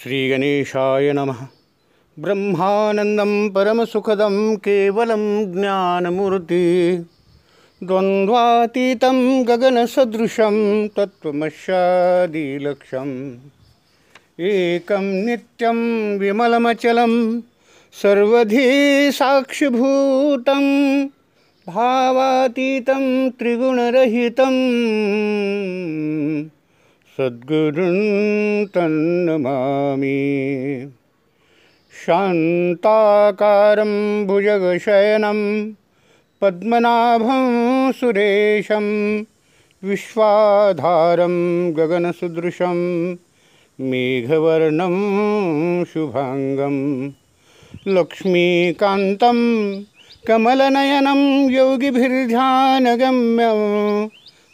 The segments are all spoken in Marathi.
श्रीगणेशाय नमः। ब्रह्मानन्दं परमसुखदं केवलं ज्ञानमूर्ति द्वन्द्वातीतं गगनसदृशं तत्त्वमस्यादिलक्ष्यम् एकं नित्यं विमलमचलं सर्वधी साक्षिभूतं भावातीतं त्रिगुणरहितं सद्गुरुं तन्नमामि। शान्ताकारं भुजगशयनं पद्मनाभं सुरेशं विश्वाधारं गगनसदृशं मेघवर्णं शुभांगं लक्ष्मीकान्तं कमलनयनं योगिभिर्ध्यानगम्यं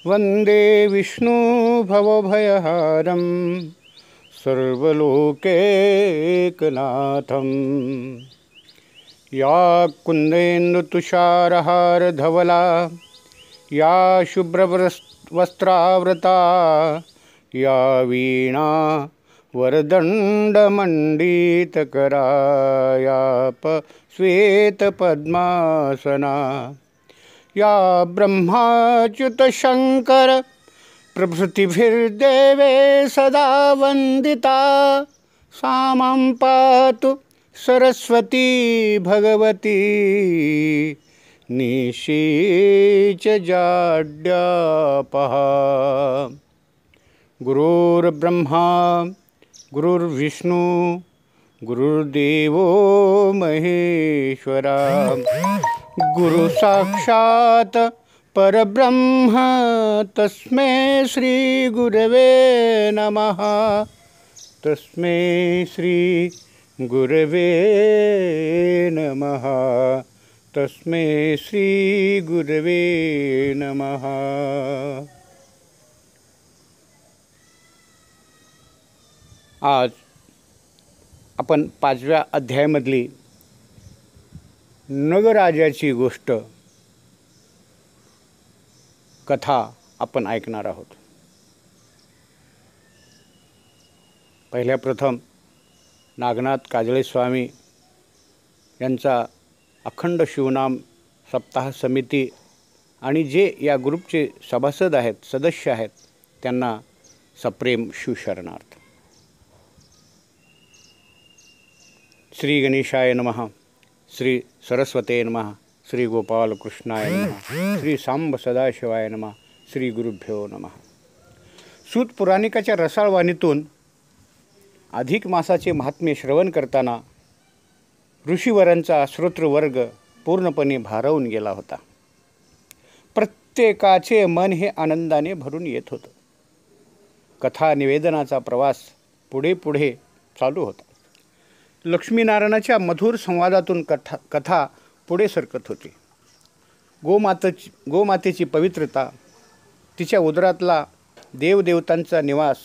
वन्दे विष्णु भवभयहारं सर्वलोकैकनाथं। या कुन्देन्दुतुषारहारधवला या शुभ्रवस्त्रावृता या वीणा वरदण्डमण्डितकरा या श्वेतपद्मासना या ब्रह्माच्युतशङ्कर प्रभृतिभिर्देवे सदा वन्दिता सा मां पातु सरस्वती भगवती निशीचजाड्यापहा। गुरुर्ब्रह्मा गुरुर्विष्णु गुरुर्देवो महेश्वरा गुरु साक्षात् परब्रह्म तस्मै श्री गुरवे नमः। तस्मै श्री गुरवे नमः। तस्मै श्री गुरवे नमः। आज आपण 5व्या अध्यायामधली नगराजाची गोष्ट कथा आपण ऐकणार आहोत। पहिल्या प्रथम नागनाथ काजळे स्वामी यांचा अखंड शिवनाम सप्ताह समिती आणि जे या ग्रुपचे सभासद आहेत, सदस्य आहेत, त्यांना सप्रेम शिवशरणार्थ। श्री गणेशाय नमः, श्री सरस्वते नमः, श्री गोपाल कृष्णाय नमः, श्री सांब सदाशिवाय नमः, श्री गुरुभ्यो नमः। सूत पुराणिकाच्या रसाळवाणीतून अधिक मासाचे महात्म्य श्रवण करताना ऋषीवरांचा श्रोतृवर्ग पूर्णपणे भारावून गेला होता। प्रत्येकाचे मन हे आनंदाने भरून येत होतं। कथा निवेदनाचा प्रवास पुढे पुढे चालू होता। लक्ष्मीनारायणाच्या मधुर संवादातून कथा पुढे सरकत होती। गोमातेची पवित्रता, तिच्या उदरातला देवदेवतांचा निवास,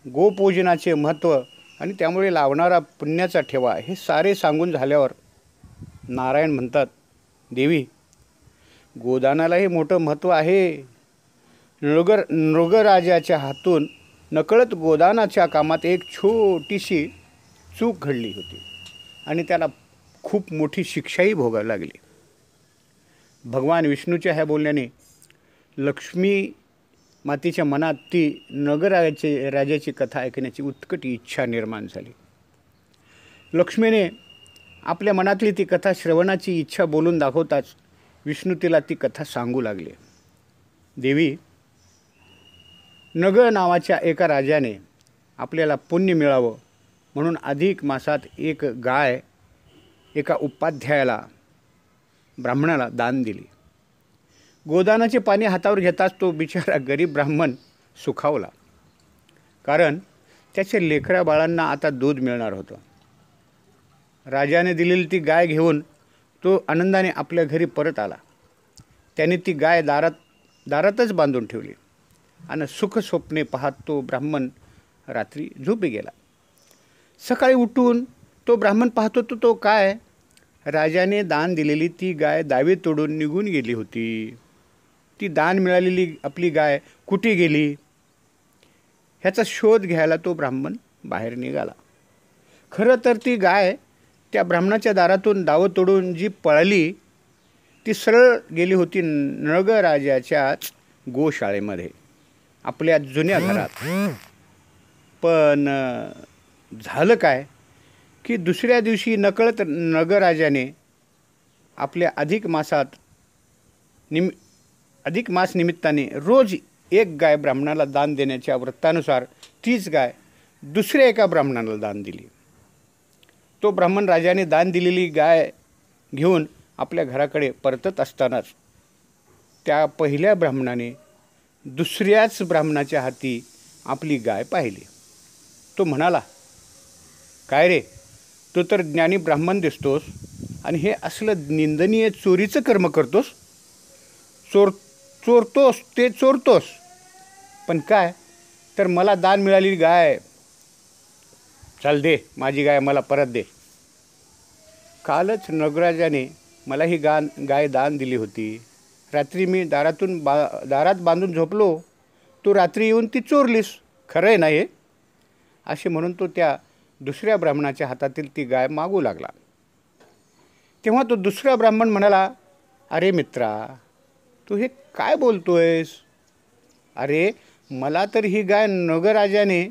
गोपूजनाचे महत्त्व आणि त्यामुळे लावणारा पुण्याचा ठेवा हे सारे सांगून झाल्यावर नारायण म्हणतात, देवी, गोदानालाही मोठं महत्त्व आहे। नृगराजाच्या हातून नकळत गोदानाच्या कामात एक छोटीशी चूक घडली होती आणि त्याला खूप मोठी शिक्षाही भोगावी लागली। भगवान विष्णूच्या ह्या बोलण्याने लक्ष्मी मातेच्या मनात ती राजाची कथा ऐकण्याची उत्कट इच्छा निर्माण झाली। लक्ष्मीने आपल्या मनातली ती कथा श्रवणाची इच्छा बोलून दाखवताच विष्णू तिला ती कथा सांगू लागले। देवी, नग नावाच्या एका राजाने आपल्याला पुण्य मिळावं म्हणून अधिक मासात एक गाय एका उपाध्यायाला ब्राह्मणाला दान दिली। गोदानाचे पाणी हातावर घेताच तो बिचारा गरीब ब्राह्मण सुखावला, कारण त्याच्या लेकरा बाळांना आता दूध मिळणार होतं। राजाने दिलेली ती गाय घेऊन तो आनंदाने आपल्या घरी परत आला। त्याने ती गाय दारातच बांधून ठेवली आणि सुख स्वप्ने पाहत तो ब्राह्मण रात्री झोपी गेला। सकाळी उठून तो ब्राह्मण पाहतो तो काय, राजाने दान दिलेली ती गाय दावे तोडून निघून गेली होती। ती दान मिळालेली आपली गाय कुठे गेली ह्याचा शोध घ्यायला तो ब्राह्मण बाहेर निघाला। खरं तर ती गाय त्या ब्राह्मणाच्या दारातून दावं तोडून जी पळाली ती सरळ गेली होती नगराजाच्याच गोशाळेमध्ये, आपल्या जुन्या घरात. पण झालं काय की दुसऱ्या दिवशी नकळत नगराजाने आपल्या अधिक मास निमित्ताने रोज एक गाय ब्राह्मणाला दान देण्याच्या वृत्तानुसार तीच गाय दुसऱ्या एका ब्राह्मणाला दान दिली. तो ब्राह्मण राजाने दान दिलेली गाय घेऊन आपल्या घराकडे परतत असतानाच त्या पहिल्या ब्राह्मणाने दुसऱ्याच ब्राह्मणाच्या हाती आपली गाय पाहिली. तो म्हणाला, काय रे, तू तर ज्ञानी ब्राह्मण दिसतोस आणि हे असलं निंदनीय चोरीचं कर्म करतोस. चोरतोस ते चोरतोस, पण काय तर मला दान मिळालेली गाय, चल दे माझी गाय मला परत दे. कालच नगराजाने मला ही गाय दान दिली होती. रात्री मी दारात बांधून झोपलो, तू रात्री येऊन ती चोरलीस, खरं आहे ना हे? असे म्हणून तो त्या दुसऱ्या ब्राह्मणाच्या हातातील ती गाय मागू लागला. तेव्हा तो दुसरा ब्राह्मण म्हणाला, अरे मित्रा, तू हे काय बोलतोयस? अरे मला तर ही गाय नगराजाने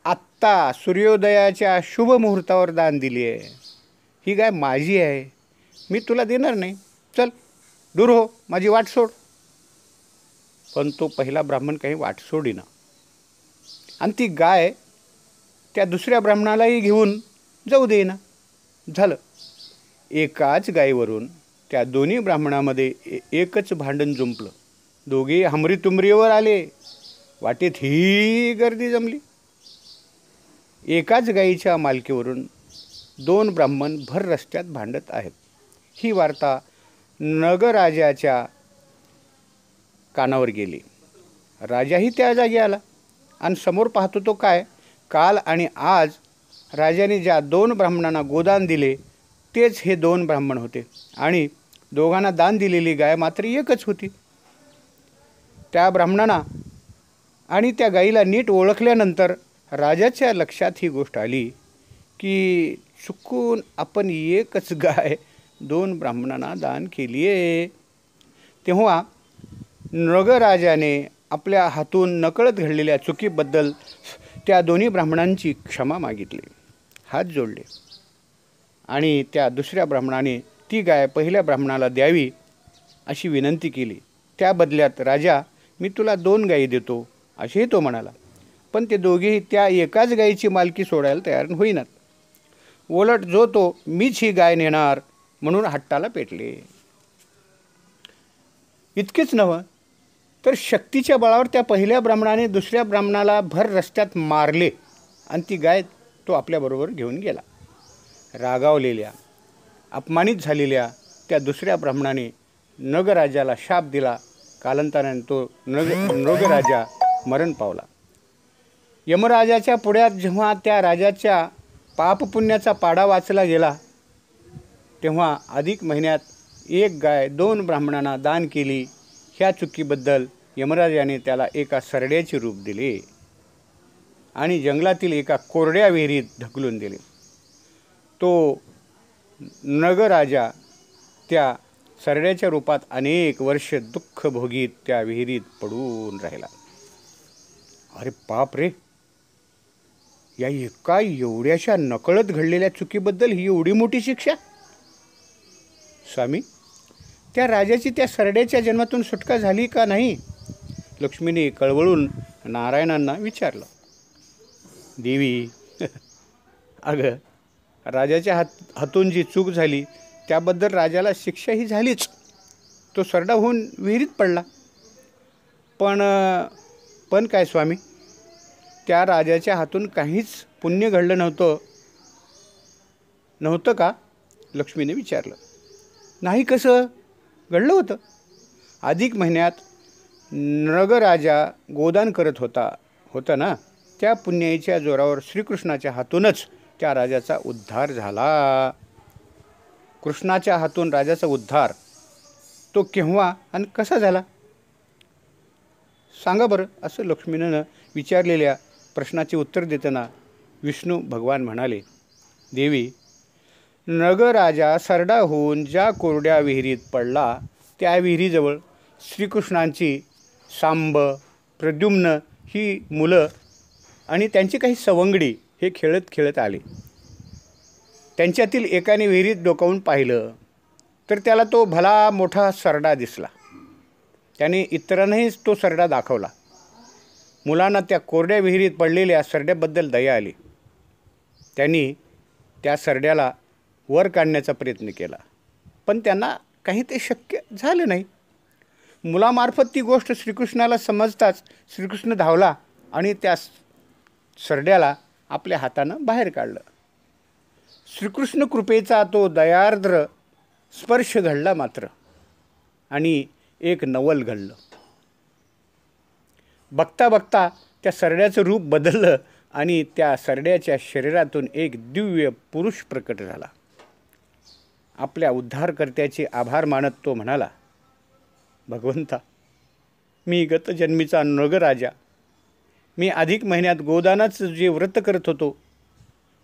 आत्ता सूर्योदयाच्या शुभ मुहूर्तावर दान दिली आहे. ही गाय माझी आहे, मी तुला देणार नाही, चल दूर हो, माझी वाट सोड. पण तो पहिला ब्राह्मण काही वाट सोडीना आणि ती गाय त्या दुसऱ्या ब्राह्मणालाही घेऊन जाऊ देईना. झालं, एकाच गायीवरून त्या दोन्ही ब्राह्मणामध्ये एकच भांडण जुंपलं. दोघे हमरीतुमरीवर आले. वाटेत ही गर्दी जमली. एकाच गायीच्या मालकीवरून दोन ब्राह्मण भर रस्त्यात भांडत आहेत. ही वार्ता नगराजाच्या कानावर गेली. राजाही त्या जागी आला आणि समोर पाहतो तो काय, काल आणि आज राजाने ज्या दोन ब्राह्मणांना गोदान दिले तेच हे दोन ब्राह्मण होते आणि दोघांना दान दिलेली गाय मात्र एकच होती. त्या ब्राह्मणांना आणि त्या गाईला नीट ओळखल्यानंतर राजाच्या लक्षात ही गोष्ट आली की चुकून आपण एकच गाय दोन ब्राह्मणांना दान केली आहे. तेव्हा नगराजाने आपल्या हातून नकळत घडलेल्या चुकीबद्दल त्या दोन्ही ब्राह्मणांची क्षमा मागितली, हात जोडले आणि त्या दुसऱ्या ब्राह्मणाने ती गाय पहिल्या ब्राह्मणाला द्यावी अशी विनंती केली. त्या बदल्यात राजा, मी तुला 2 गायी देतो असेही तो म्हणाला. पण ते दोघेही त्या एकाच गायीची मालकी सोडायला तयार होईनात. उलट जो तो मीच ही गाय नेणार म्हणून हट्टाला पेटले. इतकेच नव्हे तर शक्तीच्या बळावर त्या पहिल्या ब्राह्मणाने दुसऱ्या ब्राह्मणाला भर रस्त्यात मारले आणि ती गाय तो आपल्याबरोबर घेऊन गेला. रागावलेल्या, अपमानित झालेल्या त्या दुसऱ्या ब्राह्मणाने नगराजाला शाप दिला. कालांतराने तो नगराजा मरण पावला. यमराजाच्या पुढ्यात जेव्हा त्या राजाच्या पापपुण्याचा पाडा वाचला गेला तेव्हा अधिक महिन्यात एक गाय 2 ब्राह्मणांना दान केली ह्या चुकीबद्दल यमराजाने त्याला एका सरड्याचे रूप दिले आणि जंगलातील एका कोरड्या विहिरीत ढकलून दिले. तो नगराजा त्या सरड्याच्या रूपात अनेक वर्ष दुःख भोगीत त्या विहिरीत पडून राहिला. अरे बाप रे, या एका एवढ्याशा नकळत घडलेल्या चुकीबद्दल ही एवढी मोठी शिक्षा? स्वामी, त्या राजाची त्या सरड्याच्या जन्मातून सुटका झाली का नाही? लक्ष्मीने कळवळून नारायणांना विचारलं. देवी, अगं, राजाच्या हातून जी चूक झाली त्याबद्दल राजाला शिक्षा ही झालीच. तो सरडा होऊन विहिरीत पडला. पण काय स्वामी, त्या राजाच्या हातून काहीच पुण्य घडलं नव्हतं का? लक्ष्मीने विचारलं. नाही, कसं घडलं होतं? अधिक महिन्यात नगराजा गोदान करत होता ना, त्या पुण्याईच्या जोरावर श्रीकृष्णाच्या हातूनच त्या राजाचा उद्धार झाला. कृष्णाच्या हातून राजाचा उद्धार तो केव्हा आणि कसा झाला सांगा बरं, असं लक्ष्मीनं विचारलेल्या प्रश्नाचे उत्तर देताना विष्णू भगवान म्हणाले, देवी, नगराजा सरडा होऊन ज्या कोरड्या विहिरीत पडला त्या विहिरीजवळ श्रीकृष्णांची सांब, प्रद्युम्न ही मुलं आणि त्यांची काही सवंगडी हे खेळत खेळत आले. त्यांच्यातील एकाने विहिरीत डोकावून पाहिलं तर त्याला तो भला मोठा सरडा दिसला. त्याने इतरांनाही तो सरडा दाखवला. मुलांना त्या कोरड्या विहिरीत पडलेल्या सरड्याबद्दल दया आली. त्यांनी त्या सरड्याला वर काढण्याचा प्रयत्न केला, पण त्यांना काही ते शक्य झालं नाही. मुलामार्फत ती गोष्ट श्रीकृष्णाला समजताच श्रीकृष्ण धावला आणि त्या सरड्याला आपल्या हातानं बाहेर काढलं. श्रीकृष्ण कृपेचा तो दयार्द्र स्पर्श घडला मात्र, आणि एक नवल घडलं. बघता बघता त्या सरड्याचं रूप बदललं आणि त्या सरड्याच्या शरीरातून एक दिव्य पुरुष प्रकट झाला. आपल्या उद्धारकर्त्याचे आभार मानत तो म्हणाला, भगवंता, मी गतजन्मीचा नगराजा. मी अधिक महिन्यात गोदानाचं जे व्रत करत होतो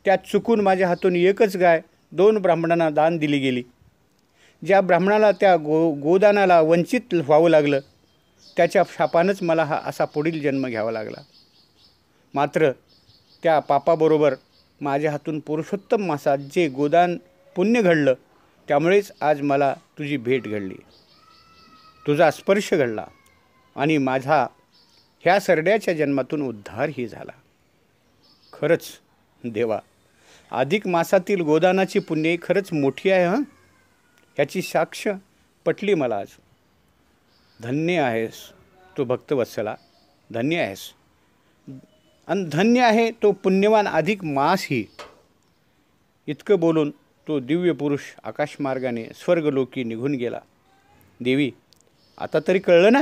त्यात चुकून माझ्या हातून एकच गाय 2 ब्राह्मणांना दान दिली गेली. ज्या ब्राह्मणाला त्या गोदानाला वंचित व्हावं लागलं त्याच्या शापानंच मला हा असा पुढील जन्म घ्यावा लागला. मात्र त्या पापाबरोबर माझ्या हातून पुरुषोत्तम मासात जे गोदान पुण्य घडलं त्यामुळेच आज मला तुझी भेट घडली, तुझा स्पर्श घडला आणि माझा ह्या सरड्याच्या जन्मातून उद्धारही झाला. खरंच देवा, अधिक मासातील गोदानाची पुण्य खरंच मोठी आहे. ह्याची साक्ष पटली मला आज. धन्य आहेस तो भक्तवत्सला, धन्य आहेस. आणि धन्य आहे तो पुण्यवान अधिक मासही. इतकं बोलून तो दिव्य पुरुष आकाशमार्गाने स्वर्गलोकी निघून गेला. देवी, आता तरी कळलं ना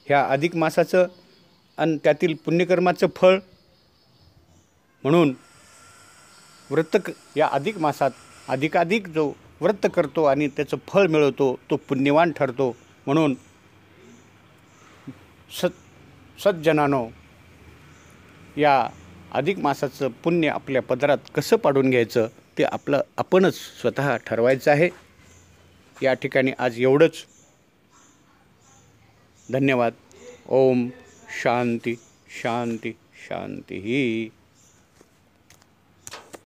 ह्या अधिक मासाचं आणि त्यातील पुण्यकर्माचं फळ. म्हणून या अधिक मासात अधिकाधिक जो व्रत करतो आणि त्याचं फळ मिळवतो तो पुण्यवान ठरतो. म्हणून सज्जनानो, या अधिक मासाचं पुण्य आपल्या पदरात कसं पाडून घ्यायचं ते आपणच स्वतः ठरवायचं आहे. या ठिकाणी आज एवढंच. धन्यवाद. ओम शांती शांती शांती.